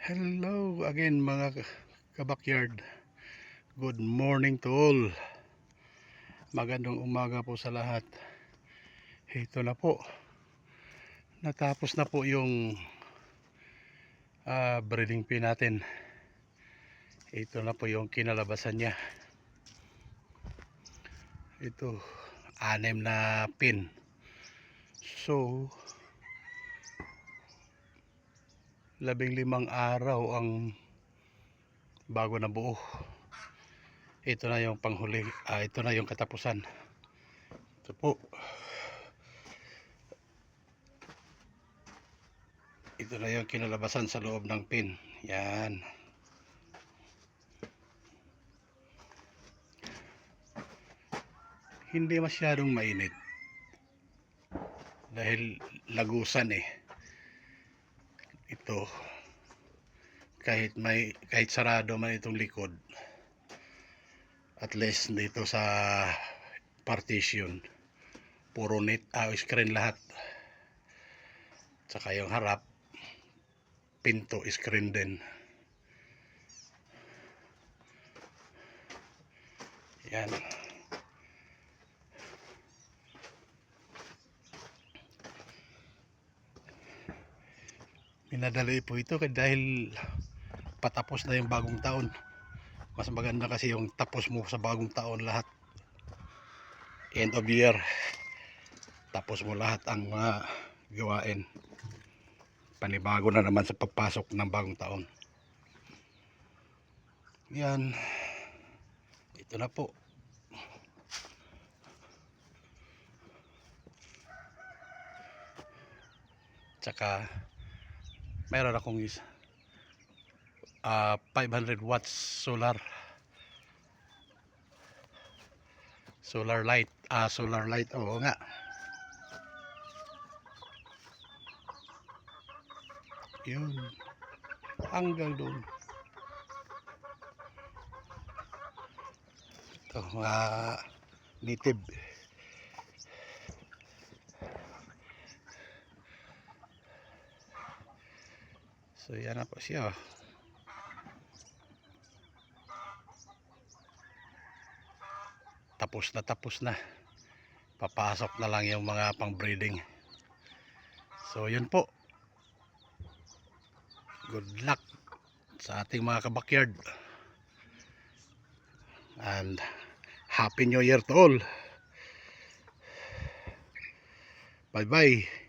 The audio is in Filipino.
Hello again mga kabakyard. Good morning to all. Magandang umaga po sa lahat. Ito na po. Natapos na po yung breeding pin natin. Ito na po yung kinalabasan niya. Ito, 6 na pin. So 15 araw ang bago na buo. Ito na yung panghuli, ito na yung katapusan. Ito po. Ito na yung kinalabasan sa loob ng pin. Yan. Hindi masyadong mainit. Dahil lagusan eh. Ito. Kahit sarado man itong likod. At least dito sa partition. Puro net, screen lahat. Tsaka yung harap. Pinto, screen din. Yan. Minadali po ito dahil patapos na yung bagong taon. Mas maganda kasi yung tapos mo sa bagong taon lahat. End of year. Tapos mo lahat ang mga gawain. Panibago na naman sa pagpasok ng bagong taon. Yan. Ito na po. Tsaka mayroon akong 500 watts solar light. Solar light, oo nga. Yun. Hanggang doon. Ito, mga native. So yan na po siya. Tapos na. Papasok na lang yung mga pang breeding. So yun po. Good luck sa ating mga kabakyard. And Happy New Year to all. Bye bye.